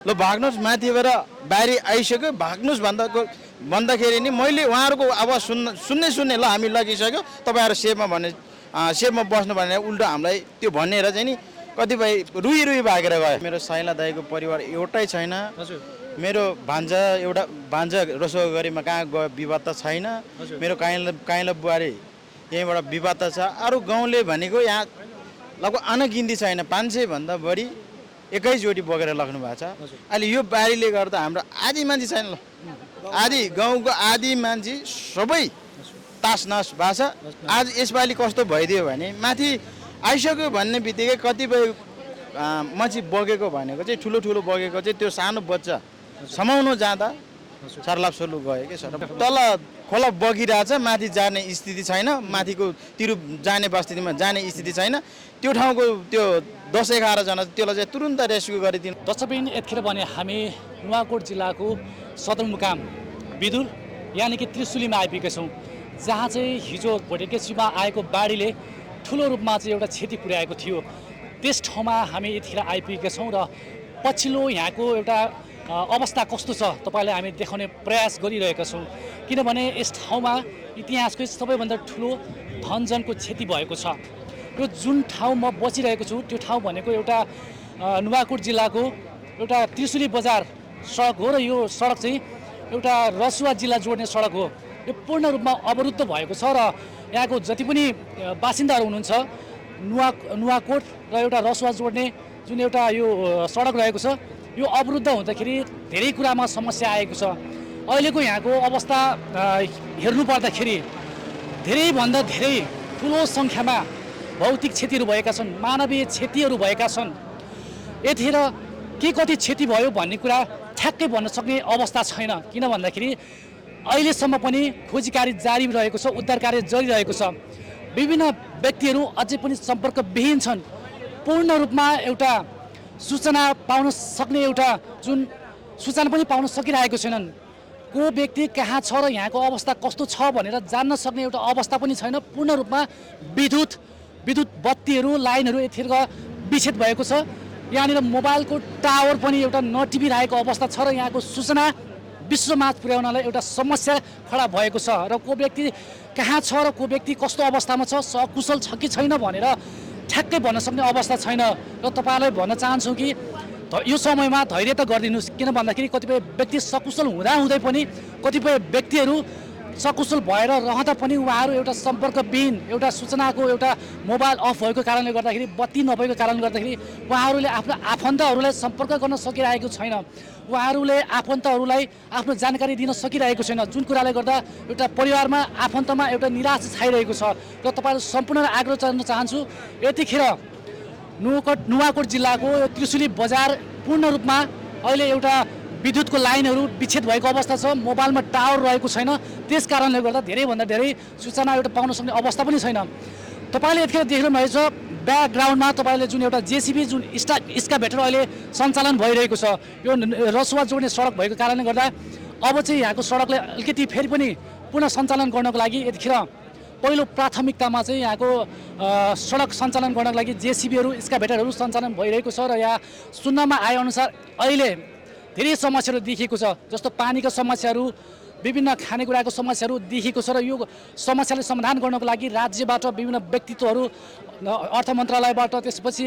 ल भाग्नुहोस् माथिबाट बारी आइसक्यो भाग्नुहोस् भन्दाखेरि नि मैले उहाँहरूको आवाज सुन्ने ल हामी लगिसक्यो तपाईँहरू सेपमा बस्नु भनेर उल्टो हामीलाई त्यो भनेर चाहिँ नि कतिपय रुई भागेर गयो। मेरो साइला दाईको परिवार एउटै छैन। मेरो भान्जा रसोगरीमा कहाँ गयो विवाद त छैन। मेरो काइला बुहारी यहीँबाट विवाद त छ। अरू गाउँले भनेको यहाँ लगभग अनगिन्ती छैन, 500 भन्दा बढी एकैचोटि बोकेर लग्नु भएको छ। अहिले यो बारीले गर्दा हाम्रो आधी मान्छे छैन। ल आधी गाउँको आधी मान्छे सबै तासनास भएको छ। आज यसपालि कस्तो भइदियो भने माथि आइसक्यो भन्ने बित्तिकै कतिपय मान्छे बगेको भनेको चाहिँ ठुलो बगेको चाहिँ त्यो सानो बच्चा समाउनु जाँदा सर्लापसर्लु गयो कि सर। तल खोला बगिरहेछ, माथि जाने स्थिति छैन, माथिको तिरु जाने बस्तीमा जाने स्थिति छैन। त्यो ठाउँको त्यो 10-11 जना त्यसलाई चाहिँ तुरुन्त रेस्क्यु गरिदिनु। दर्शकबिन यतिखेर भने हामी नुवाकोट जिल्लाको सदरमुकाम विदुर यानि कि त्रिशुलीमा आइपुगेका छौँ, जहाँ चाहिँ हिजो भोटेकेसीमा आएको बाढीले ठुलो रूपमा चाहिँ एउटा क्षति पुर्याएको थियो। त्यस ठाउँमा हामी यतिखेर आइपुगेका छौँ र पछिल्लो यहाँको एउटा अवस्था कस्तो छ तपाईँलाई हामी देखाउने प्रयास गरिरहेका छौँ। किनभने यस ठाउँमा इतिहासकै सबैभन्दा ठुलो धनजनको क्षति भएको छ। यो जुन ठाउँ म बसिरहेको छु त्यो ठाउँ भनेको एउटा नुवाकोट जिल्लाको एउटा त्रिशुली बजार सडक हो र यो सडक चाहिँ एउटा रसुवा जिल्ला जोड्ने सडक हो। यो पूर्ण रूपमा अवरुद्ध भएको छ र यहाँको जति पनि बासिन्दाहरू हुनुहुन्छ नुवाकोट र एउटा रसुवा जोड्ने जुन एउटा यो सडक रहेको छ यो अवरुद्ध हुँदाखेरि धेरै कुरामा समस्या आएको छ। अहिलेको यहाँको अवस्था हेर्नु पर्दाखेरि धेरैभन्दा धेरै ठुलो सङ्ख्यामा भौतिक क्षतिहरू भएका छन्, मानवीय क्षतिहरू भएका छन्। यतिखेर के कति क्षति भयो भन्ने कुरा ठ्याक्कै भन्न सक्ने अवस्था छैन। किन भन्दाखेरि अहिलेसम्म पनि खोजी कार्य जारी रहेको छ, उद्धार कार्य जारिरहेको छ। विभिन्न व्यक्तिहरू अझै पनि सम्पर्कविहीन छन्। पूर्ण रूपमा एउटा सूचना पाउन सक्ने एउटा जुन सूचना पनि पाउन सकिरहेको छैनन्। को व्यक्ति कहाँ छ र यहाँको अवस्था कस्तो छ भनेर जान्न सक्ने एउटा अवस्था पनि छैन। पूर्ण रूपमा विद्युत बत्तीहरू लाइनहरू यतिखेर विच्छेद भएको छ। यहाँनिर मोबाइलको टावर पनि एउटा नटिपिरहेको अवस्था छ र यहाँको सूचना विश्वमाझ पुर्याउनलाई एउटा समस्या खडा भएको छ र को व्यक्ति कहाँ छ र को व्यक्ति कस्तो अवस्थामा छ, सकुशल छ कि छैन भनेर ठ्याक्कै भन्न सक्ने अवस्था छैन। र तपाईँलाई भन्न चाहन्छु कि यो समयमा धैर्य त गरिदिनुहोस्। किन भन्दाखेरि कतिपय व्यक्ति सकुशल हुँदै पनि कतिपय व्यक्तिहरू सकुशल भएर रहँदा पनि उहाँहरू एउटा सम्पर्कविहीन, एउटा सूचनाको एउटा मोबाइल अफ भएको कारणले गर्दाखेरि, बत्ती नभएको कारणले गर्दाखेरि उहाँहरूले आफ्नो आफन्तहरूलाई सम्पर्क गर्न सकिरहेको छैन। उहाँहरूले आफन्तहरूलाई आफ्नो जानकारी दिन सकिरहेको छैन, जुन कुराले गर्दा एउटा परिवारमा आफन्तमा एउटा निराशा छाइरहेको छ। र तपाईँहरू सम्पूर्ण आग्रह गर्न चाहन्छु, यतिखेर नुवाकोट जिल्लाको त्रिशुली बजार पूर्ण रूपमा अहिले एउटा विद्युतको लाइनहरू विच्छेद भएको अवस्था छ, मोबाइलमा टावर रहेको छैन। त्यस कारणले गर्दा धेरैभन्दा धेरै सूचना एउटा पाउन सक्ने अवस्था पनि छैन। तपाईँले यतिखेर देख्नुभएको छ ब्याकग्राउन्डमा तपाईँले जुन एउटा जेसिबी जुन एक्सकाभेटर अहिले सञ्चालन भइरहेको छ। यो रसुवा जोड्ने सडक भएको कारणले गर्दा अब चाहिँ यहाँको सडकलाई अलिकति फेरि पनि पुनः सञ्चालन गर्नको लागि यतिखेर पहिलो प्राथमिकतामा चाहिँ यहाँको सडक सञ्चालन गर्नको लागि जेसिबीहरू एक्सकाभेटरहरू सञ्चालन भइरहेको छ। र यहाँ सुन्नमा आएअनुसार अहिले धेरै समस्याहरू देखिएको छ, जस्तो पानीको समस्याहरू, विभिन्न खानेकुराको समस्याहरू देखिएको छ। र यो समस्यालाई समाधान गर्नको लागि राज्यबाट विभिन्न व्यक्तित्वहरू, अर्थ मन्त्रालयबाट, त्यसपछि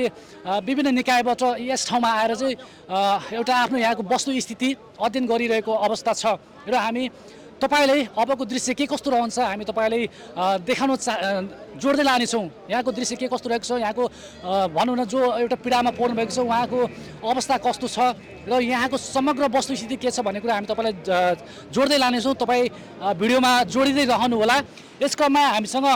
विभिन्न निकायबाट यस ठाउँमा आएर चाहिँ एउटा आफ्नो यहाँको वस्तुस्थिति अध्ययन गरिरहेको अवस्था छ। र हामी तपाईँलाई अबको दृश्य के कस्तो रहन्छ हामी तपाईँलाई देखाउन जोड्दै लानेछौँ। यहाँको दृश्य के कस्तो रहेको छ, यहाँको भनौँ न जो एउटा पीडामा पर्नु भएको छ उहाँको अवस्था कस्तो छ र यहाँको समग्र वस्तुस्थिति के छ भन्ने कुरा हामी तपाईँलाई जोड्दै लानेछौँ। तपाईँ भिडियोमा जोडिँदै रहनु होला। यस क्रममा हामीसँग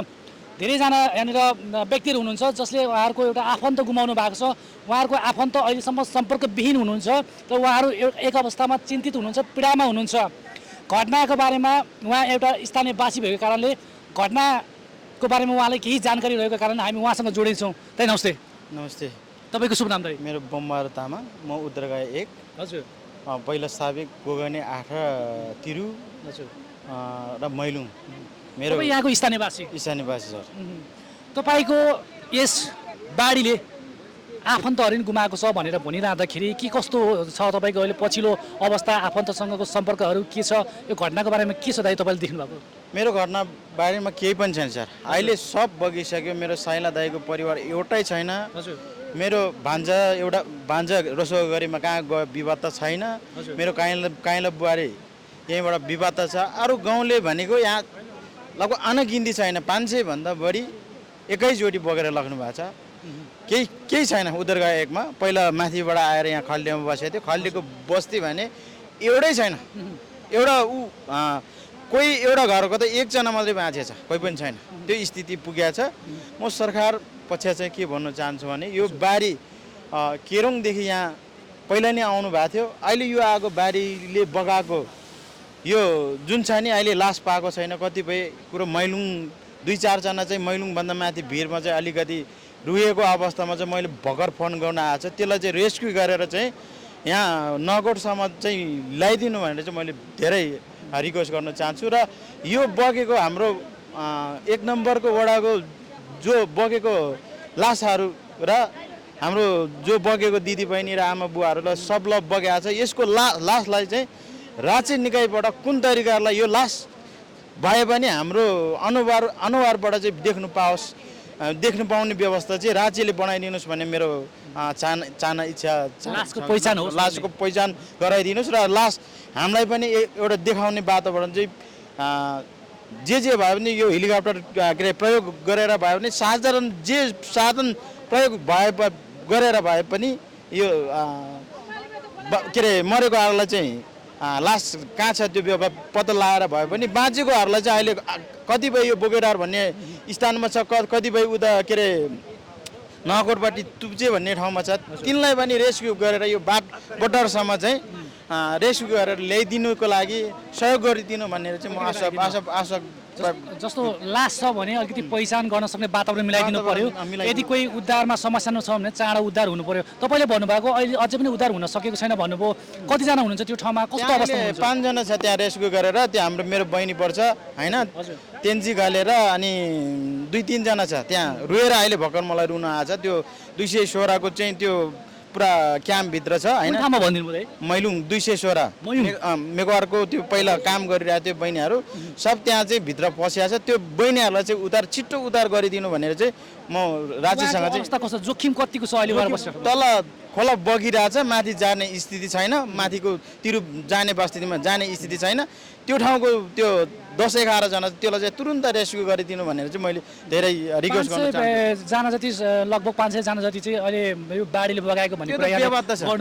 धेरैजना यहाँनिर व्यक्तिहरू हुनुहुन्छ जसले उहाँहरूको एउटा आफन्त गुमाउनु भएको छ। उहाँहरूको आफन्त अहिलेसम्म सम्पर्कविहीन हुनुहुन्छ र उहाँहरू एक अवस्थामा चिन्तित हुनुहुन्छ, पीडामा हुनुहुन्छ। घटनाको बारेमा उहाँ एउटा स्थानीयवासी भएको कारणले घटनाको बारेमा उहाँलाई केही जानकारी रहेको कारण हामी उहाँसँग जोडिन्छौँ। दाइ नमस्ते। नमस्ते। तपाईँको शुभ नाम दाइ? मेरो बमबहादुर तामाङ, म उत्तरगाई 1। हजुर। पहिला साबिक गोगने 8 तिरु। हजुर। र मैलुङ। मेरो यहाँको स्थानीयवासी सर। तपाईँको यस बाढीले आफन्तहरू गुमाएको छ भनेर भनिरहँदाखेरि के कस्तो छ तपाईँको अहिले पछिल्लो अवस्था आफन्तसँगको सम्पर्कहरू के छ यो घटनाको बारेमा के छ दाइ तपाईँले देख्नुभएको मेरो घटना बारेमा केही पनि छैन सर। अहिले सब बगिसक्यो। मेरो साइला दाईको परिवार एउटै छैन। मेरो भान्जा रसोगरीमा कहाँ गयो विवाद त छैन। मेरो काइला बुहारी यहीँबाट विवाद त छ। अरू गाउँले भनेको यहाँ लगभग अनगिन्ती छैन, 500 भन्दा बढी एकैचोटि बगेर लग्नु भएको छ। केही छैन। उद्धर गए एकमा पहिला माथिबाट आएर यहाँ खल्डीमा बसेको थियो। खल्डीको बस्ती भने एउटै छैन। एउटा कोही एउटा घरको त एकजना मात्रै बाँचेको छ, कोही पनि छैन। त्यो स्थिति पुगेको छ। म सरकार पक्ष चाहिँ के भन्न चाहन्छु भने यो बारी केरोङदेखि यहाँ पहिला नै आउनु भएको थियो। अहिले यो आएको बारीले बगाएको यो जुन छ नि अहिले लास पाएको छैन। कतिपय कुरो मैलुङ 2-4 जना चाहिँ मैलुङभन्दा माथि भिरमा चाहिँ अलिकति रुएको अवस्थामा चाहिँ मैले भर्खर फोन गर्न आएको छ। त्यसलाई चाहिँ रेस्क्यु गरेर चाहिँ यहाँ नगरसम्म चाहिँ ल्याइदिनु भनेर चाहिँ मैले धेरै रिक्वेस्ट गर्न चाहन्छु। र यो बगेको हाम्रो 1 नम्बरको वडाको जो बगेको लासहरू र हाम्रो जो बगेको दिदीबहिनी र आमा बुवाहरूलाई सबलाई बगेको छ। यसको लासलाई चाहिँ राज्य निकायबाट कुन तरिकालाई यो लास भए पनि हाम्रो अनुहारबाट चाहिँ देख्नु पाउने व्यवस्था चाहिँ राज्यले बनाइदिनुहोस् भन्ने मेरो चाहना इच्छा छ। लासको पहिचान गराइदिनुहोस् र लास हामीलाई पनि एउटा देखाउने वातावरण चाहिँ जे भए पनि यो हेलिकप्टर के अरे प्रयोग गरेर भए पनि साधन प्रयोग गरेर भए पनि यो के अरे मरेकोहरूलाई चाहिँ लास कहाँ छ त्यो पत्ता लगाएर भए पनि बाँचेकोहरूलाई चाहिँ अहिले कतिपय यो बोकेडार भन्ने स्थानमा छ, कतिपय उता के अरे नगरपट्टि तुप्चे भन्ने ठाउँमा छ। तिनलाई पनि रेस्क्यु गरेर यो बटरसम्म चाहिँ रेस्क्यु गरेर ल्याइदिनुको लागि सहयोग गरिदिनु भनेर चाहिँ म आशा जस्तो लास छ भने अलिकति पहिचान गर्न सक्ने वातावरण मिलाइदिनु पर्यो। यदि कोही उद्धारमा समस्या छ भने चाँडो उद्धार हुनु पर्यो। तपाईँले भन्नुभएको अहिले अझै पनि उद्धार हुन सकेको छैन भन्नुभयो। कतिजना हुनुहुन्छ त्यो ठाउँमा, कस्तो अवस्था हुनुहुन्छ? 5 जना छ त्यहाँ रेस्क्यु गरेर। त्यो हाम्रो मेरो बहिनी पर्छ होइन, तेन्जी घालेर अनि 2-3 जना छ त्यहाँ रुएर अहिले भर्खर मलाई रुन आएछ। त्यो 216को चाहिँ त्यो पुरा क्याम्पभित्र छ होइन। मैलुङ 216 मेकवारको त्यो पहिला काम गरिरहेको थियो बहिनीहरू सब त्यहाँ चाहिँ भित्र पसिएको छ। त्यो बहिनीहरूलाई चाहिँ छिट्टो उद्धार गरिदिनु भनेर चाहिँ म राज्यसँग चाहिँ जोखिम कतिको छ अहिले? तल खोला बगिरहेछ, माथि जाने स्थिति छैन, माथिको तिरु जाने बस्तीमा जाने स्थिति छैन। त्यो ठाउँको त्यो 10-11 जना त्यसलाई चाहिँ तुरुन्त रेस्क्यु गरिदिनु भनेर चाहिँ मैले धेरै रिक्वेस्ट गर्न चाहन्छु। जना जति लगभग 500 जना जति चाहिँ अहिले यो बाढीले बगाएको भन्ने कुरा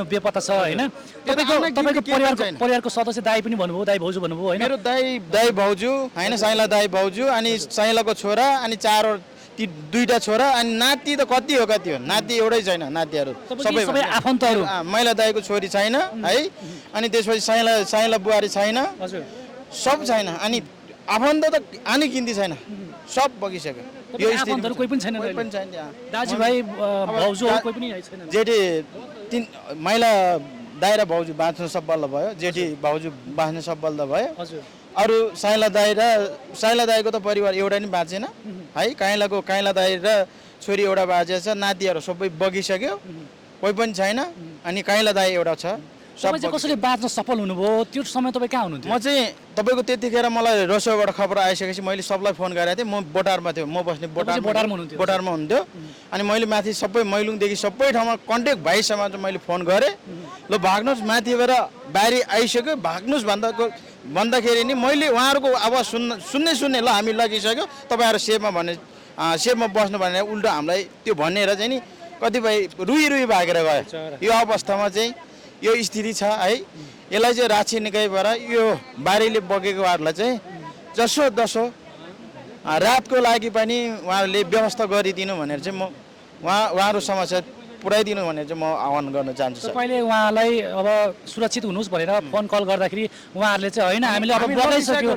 बेपत्ता छ होइन। तपाईँको परिवारको सदस्य दाइ पनि भन्नुभयो, दाइ भाउजू भन्नुभयो होइन? मेरो दाइ भाउजू होइन, साइला दाइ भाउजू अनि साइलाको छोरा अनि 2टा छोरा अनि नाति त कति हो नाति एउटै छैन। नातिहरू सबै आफन्तहरू। मैला दाइको छोरी छैन है, अनि त्यसपछि साइला बुहारी छैन, सब छैन। अनि आफन्त त अनगिन्ती छैन, सब बगिसक्यो। यो आफन्तहरू कोही पनि छैन? दाजुभाइ भाउजू कोही पनि छैन? जेठी मैला दाइ र भाउजू बाँच्न सफल भयो, जेठी भाउजू बाँच्न सफल भयो। अरू साइला दाइको त परिवार एउटा नि बाँचेन है। काइला दाइ र छोरी एउटा बाँचेको छ, नातिहरू सबै बगिसक्यो, कोही पनि छैन। अनि काइला दाइ एउटा छ। कसरी बाँच्न सफल हुनुभयो? त्यो समय तपाईँ कहाँ हुनुहुन्थ्यो? म चाहिँ तपाईँको त्यतिखेर मलाई रसोबाट खबर आइसकेपछि मैले सबलाई फोन गरेको थिएँ। म बोटारमा थियो, म बस्ने बोटारमा हुन्थ्यो। अनि मैले माथि सबै मैलुङदेखि सबै ठाउँमा कन्ट्याक्ट भाइसम्म चाहिँ मैले फोन गरेँ, ल भाग्नुहोस्, माथिबाट बारी आइसक्यो, भाग्नुहोस् भन्दाखेरि नि मैले उहाँहरूको आवाज सुन्ने ल हामी लगिसक्यो, तपाईँहरू सेफमा बस्नु भनेर उल्टो हामीलाई त्यो भनेर चाहिँ नि कतिपय रुई भागेर गयो। यो अवस्थामा चाहिँ यो स्थिति छ है। यसलाई चाहिँ राज्य निकायबाट यो बारीले बगेकोहरूलाई चाहिँ जसो रातको लागि पनि उहाँहरूले व्यवस्था गरिदिनु भनेर चाहिँ म उहाँहरू समस्या पुऱ्याइदिनु भनेर चाहिँ म आह्वान गर्न चाहन्छु। तपाईँले उहाँलाई अब सुरक्षित हुनुहोस् भनेर फोन कल गर्दाखेरि उहाँहरूले चाहिँ होइन हामीले अब लगिसक्यो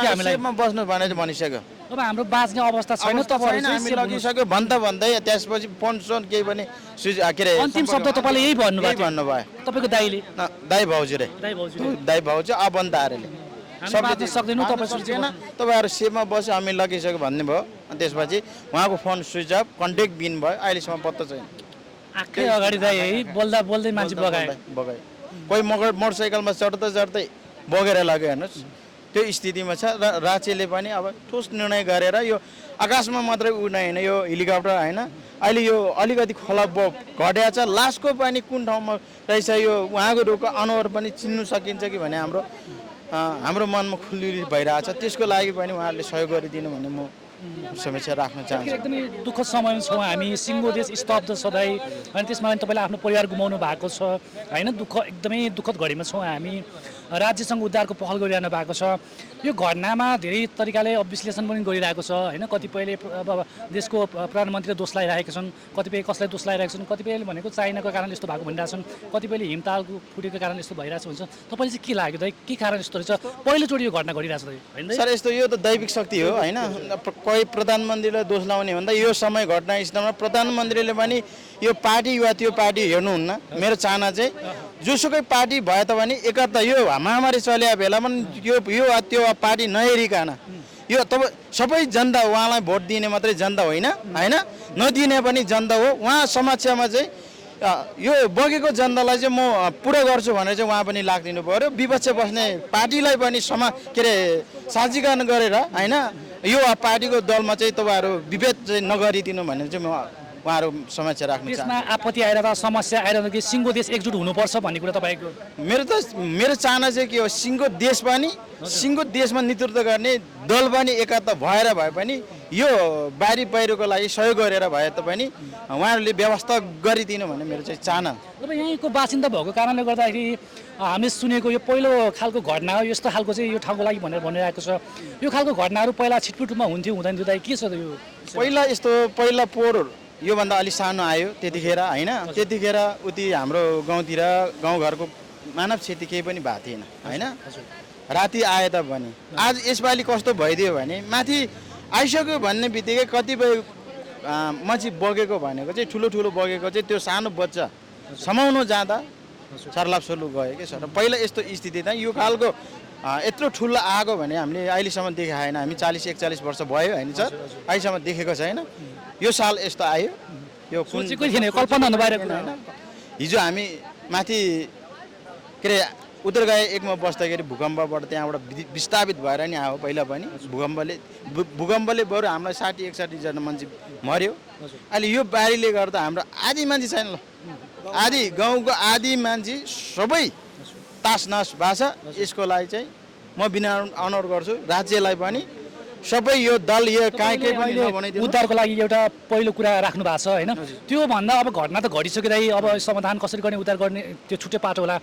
हामीलाई बस्नु भनेर भनिसक्यो। अब हाम्रो बाँच्ने अवस्था छैन, तपाईहरु लगिसक्यो भन्दै त्यसपछि फोन केही पनि के अरे अन्तिम शब्द तपाईँले यही भन्नुभयो तपाईँको दाइले? दाइ भाउजू रे, दाइ भाउजू आबन्दाहरूले सक्दैन तपाईँहरू सेफमा बस्यो, हामी लगिसक्यो भन्ने भयो। अनि त्यसपछि उहाँको फोन स्विच अफ, कन्ट्याक्ट बिन भयो, अहिलेसम्म पत्ता छैन। आँखै अगाडि दाइ है बोल्दा बोल्दै मान्छे बगाए बगाए कोही मोटरसाइकलमा चढ्दै बगेर लाग्यो हेर्नुहोस् त्यो स्थितिमा छ र राज्यले पनि अब ठोस निर्णय गरेर यो आकाशमा मात्रै उड्ने होइन यो हेलिकप्टर होइन अहिले यो अलिकति खोला घट्या छ लास्टको पनि कुन ठाउँमा रहेछ यो उहाँको रुखको अनुहार पनि चिन्नु सकिन्छ कि भने हाम्रो मनमा खुल्ली भइरहेछ त्यसको लागि पनि उहाँहरूले सहयोग गरिदिनु भने म समस्या राख्न चाहन्छु एकदमै दुःखद समयमा छौँ हामी सिङ्गो देश स्तब्ध सधैँ अनि त्यसमा पनि तपाईँले आफ्नो परिवार गुमाउनु भएको छ होइन एकदमै दुःखद घडीमा छौँ हामी राज्यसँग उद्धारको पहल गरिरहनु भएको छ यो घटनामा धेरै तरिकाले विश्लेषण पनि गरिरहेको छ होइन कतिपयले अब देशको प्रधानमन्त्रीले दोष लगाइरहेका छन् कतिपय कसलाई दोष लगाइरहेका छन् कतिपयले भनेको चाइनाको कारणले यस्तो भएको भनिरहेका छन् कतिपयले हिमतालको फुटेको कारण यस्तो भइरहेको हुन्छ तपाईँले चाहिँ के लाग्यो त के कारण यस्तो रहेछ पहिलोचोटि यो घटना घटिरहेको छ होइन सर यस्तो यो त दैविक शक्ति हो होइन कोही प्रधानमन्त्रीलाई दोष लगाउने भन्दा यो समय घटनास्थलमा प्रधानमन्त्रीले पनि यो पार्टी वा त्यो पार्टी हेर्नुहुन्न मेरो चाहना चाहिँ जोसुकै पार्टी भए तापनि एकता यो महामारी चल्या बेला पनि यो त्यो पार्टी नहेरिकन यो तपाईँ सबै जनता उहाँलाई भोट दिने मात्रै जनता होइन होइन नदिने पनि जनता हो उहाँ समक्षमा चाहिँ यो बगेको जनतालाई चाहिँ म पुरा गर्छु भनेर चाहिँ उहाँ पनि लाग्दिनु पऱ्यो विपक्ष बस्ने पार्टीलाई पनि के अरे साझीकरण गरेर होइन यो पार्टीको दलमा चाहिँ तपाईँहरू विभेद चाहिँ नगरिदिनु भनेर चाहिँ म उहाँहरू समस्या राख्नु चाहन्छु त्यसमा आपत्ति आइरहँदा समस्या आइरहँदा कि सिङ्गो देश एकजुट हुनुपर्छ भन्ने कुरा तपाईँको मेरो चाहना चाहिँ के हो सिङ्गो देश पनि सिङ्गो देशमा नेतृत्व गर्ने दल पनि एकता भएर भए पनि यो बारी पहिरोको लागि सहयोग गरेर भए तापनि उहाँहरूले व्यवस्था गरिदिनु भन्ने मेरो चाहिँ चाहना अब यहीँको बासिन्दा भएको कारणले गर्दाखेरि हामीले सुनेको यो पहिलो खालको घटना हो यस्तो खालको चाहिँ यो ठाउँको लागि भनेर भनिरहेको छ यो खालको घटनाहरू पहिला छिटपुट रूपमा हुन्थ्यो हुँदैन थियो के छ त यो पहिला पोहोर योभन्दा अलिक सानो आयो त्यतिखेर होइन त्यतिखेर उति हाम्रो गाउँतिर गाउँघरको मानव क्षति केही पनि भएको थिएन होइन राति आए तापनि आज यसपालि कस्तो भइदियो भने माथि आइसक्यो भन्ने बित्तिकै कतिपय मान्छे बगेको भनेको चाहिँ ठुलो बगेको चाहिँ त्यो सानो बच्चा समाउनु जाँदा सर्लापसर्लु गयो कि सर पहिला यस्तो स्थिति त यो खालको यत्रो ठुलो आएको भने हामीले अहिलेसम्म देखेको छैन हामी 40-41 वर्ष भयो होइन सर अहिलेसम्म देखेको छैन यो साल यस्तो आयो यो कल्पना नभएको होइन हिजो हामी माथि के अरे उत्तर गए एकमा बस्दाखेरि भूकम्पबाट त्यहाँबाट विस्थापित भएर नि आयो पहिला पनि भूकम्पले बरु हामीलाई 60-61 जना मान्छे मर्यो अहिले यो बाढीले गर्दा हाम्रो आधी मान्छे छैन ल आधी गाउँको आधी मान्छे सबै तासनास भएको छ यसको लागि चाहिँ म बिना अनुरोध गर्छु राज्यलाई पनि सबै यो दल यो उद्धारको लागि एउटा पहिलो कुरा राख्नु भएको छ होइन त्योभन्दा अब घटना त घटिसक्यो अब समाधान कसरी गर्ने उद्धार गर्ने त्यो छुट्टै पाटो होला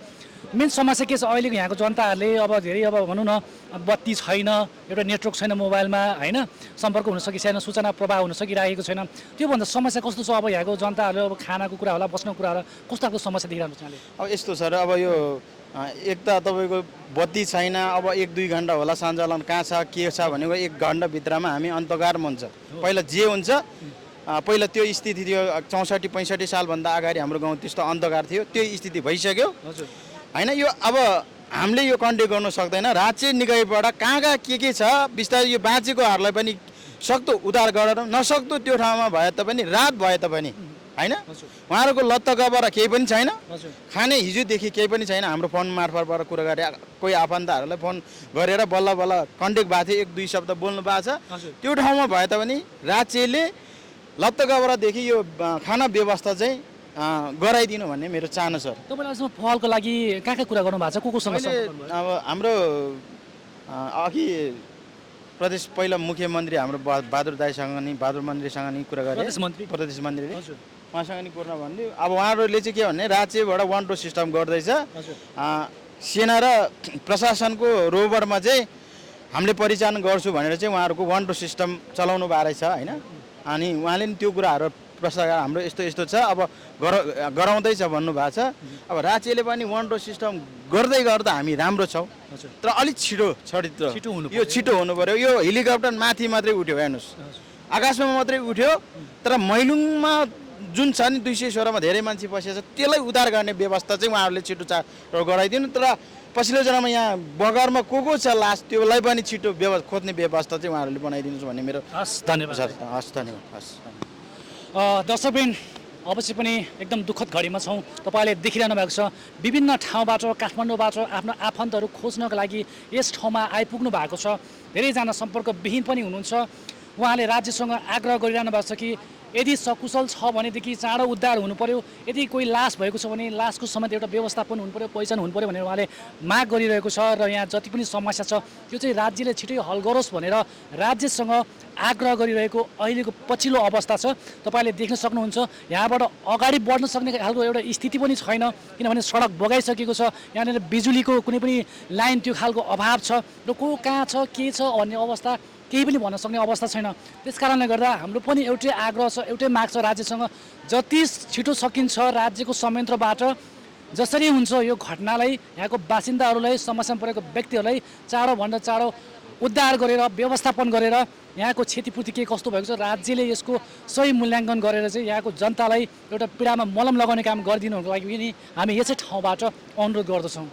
मेन समस्या के छ अहिलेको यहाँको जनताहरूले अब धेरै अब भनौँ न बत्ती छैन एउटा नेटवर्क छैन मोबाइलमा होइन सम्पर्क हुन सकिसकेन सूचना प्रवाह हुन सकिरहेको छैन त्योभन्दा समस्या कस्तो छ अब यहाँको जनताहरूले अब खानाको कुरा होला बस्ने कुरा होला कस्तो खालको समस्या देखिरहनु छ अब यस्तो छ र अब यो एक त तपाईँको बत्ती छैन अब 1-2 घन्टा होला सञ्चालन कहाँ छ के छ भनेको 1 घन्टाभित्रमा हामी अन्धकार हुन्छ पहिला जे हुन्छ पहिला त्यो स्थिति थियो 64-65 सालभन्दा अगाडि हाम्रो गाउँ त्यस्तो अन्धकार थियो त्यो स्थिति भइसक्यो होइन यो अब हामीले यो कन्ट्याक्ट गर्नु सक्दैन राज्य निकायबाट कहाँ के छ बिस्तारै यो बाँचेकोहरूलाई पनि सक्दो उद्धार गरेर नसक्दो त्यो ठाउँमा भए तापनि रात भए तापनि होइन उहाँहरूको लत्तकबाट केही पनि छैन खाने हिजोदेखि केही पनि छैन हाम्रो फोन मार्फतबाट कुरा गरे कोही आफन्तहरूलाई फोन गरेर बल्ल कन्ट्याक्ट भएको थियो 1-2 शब्द बोल्नु भएको छ त्यो ठाउँमा भए तापनि राज्यले लत्तकबरदेखि यो खाना व्यवस्था चाहिँ गराइदिनु भन्ने मेरो चाहना छ तपाईँले पहलको लागि कहाँ कुरा गर्नु भएको छ कोसँग अब हाम्रो अघि प्रदेश पहिला मुख्यमन्त्री हाम्रो बहादुर मन्त्रीसँग नि कुरा गरे प्रदेश मन्त्रीले उहाँसँग नि कुरा भन्यो अब उहाँहरूले चाहिँ के भन्ने राज्यबाट 1-2 सिस्टम गर्दैछ सेना र प्रशासनको रोबरमा चाहिँ हामीले परिचालन गर्छु भनेर चाहिँ उहाँहरूको 1-2 सिस्टम चलाउनु भएको रहेछ होइन अनि उहाँले नि त्यो कुराहरू प्रस्ताव हाम्रो यस्तो छ अब गराउँदैछ भन्नुभएको छ अब राज्यले पनि 1-2 सिस्टम गर्दा हामी राम्रो छौँ तर अलिक छिटो हुनु पर्यो यो हेलिकप्टर माथि मात्रै उठ्यो हेर्नुहोस् आकाशमा मात्रै उठ्यो तर मैलुङमा जुन छ नि 216 मा धेरै मान्छे बसेको छ त्यसलाई उद्धार गर्ने व्यवस्था चाहिँ उहाँहरूले छिटो गराइदिनु तर पछिल्लो जनामा यहाँ बगरमा को छ लास त्यसलाई पनि छिटो खोज्ने व्यवस्था चाहिँ उहाँहरूले बनाइदिनुहोस् भन्ने मेरो हस् धन्यवाद हस् धन्यवाद हस् दर्शकबिन अवश्य पनि एकदम दुःखद घडीमा छौँ। तपाईँले देखिरहनु भएको छ विभिन्न ठाउँबाट काठमाडौँबाट आफ्नो आफन्तहरू खोज्नको लागि यस ठाउँमा आइपुग्नु भएको छ। धेरैजना सम्पर्कविहीन पनि हुनुहुन्छ। उहाँले राज्यसँग आग्रह गरिरहनु भएको छ कि यदि सकुशल छ भनेदेखि चाँडो उद्धार हुनु पर्यो, यदि कोही लास भएको छ भने लासको समेत एउटा व्यवस्थापन हुनु पर्यो, पहिचान हुनु पर्यो भनेर उहाँले माग गरिरहेको छ। र यहाँ जति पनि समस्या छ त्यो चाहिँ राज्यले छिटै हल गरोस् भनेर राज्यसँग आग्रह गरिरहेको अहिलेको पछिल्लो अवस्था छ। तपाईँले देख्न सक्नुहुन्छ यहाँबाट अगाडि बढ्न सक्ने खालको एउटा स्थिति पनि छैन, किनभने सडक बगाइसकेको छ। यहाँनिर बिजुलीको कुनै पनि लाइन त्यो खालको अभाव छ र को कहाँ छ के छ भन्ने अवस्था केही पनि भन्न सक्ने अवस्था छैन। त्यस कारणले गर्दा हाम्रो पनि एउटै आग्रह छ, एउटै माग छ राज्यसँग, जति छिटो सकिन्छ राज्यको संयन्त्रबाट जसरी हुन्छ यो घटनालाई यहाँको बासिन्दाहरूलाई समस्यामा परेको व्यक्तिहरूलाई चाँडोभन्दा चाँडो उद्धार गरेर व्यवस्थापन गरेर यहाँको क्षतिपूर्ति के कस्तो भएको छ राज्यले यसको सही मूल्याङ्कन गरेर चाहिँ यहाँको जनतालाई एउटा पीडामा मलम लगाउने काम गरिदिनुको लागि पनि हामी यसै ठाउँबाट अनुरोध गर्दछौँ।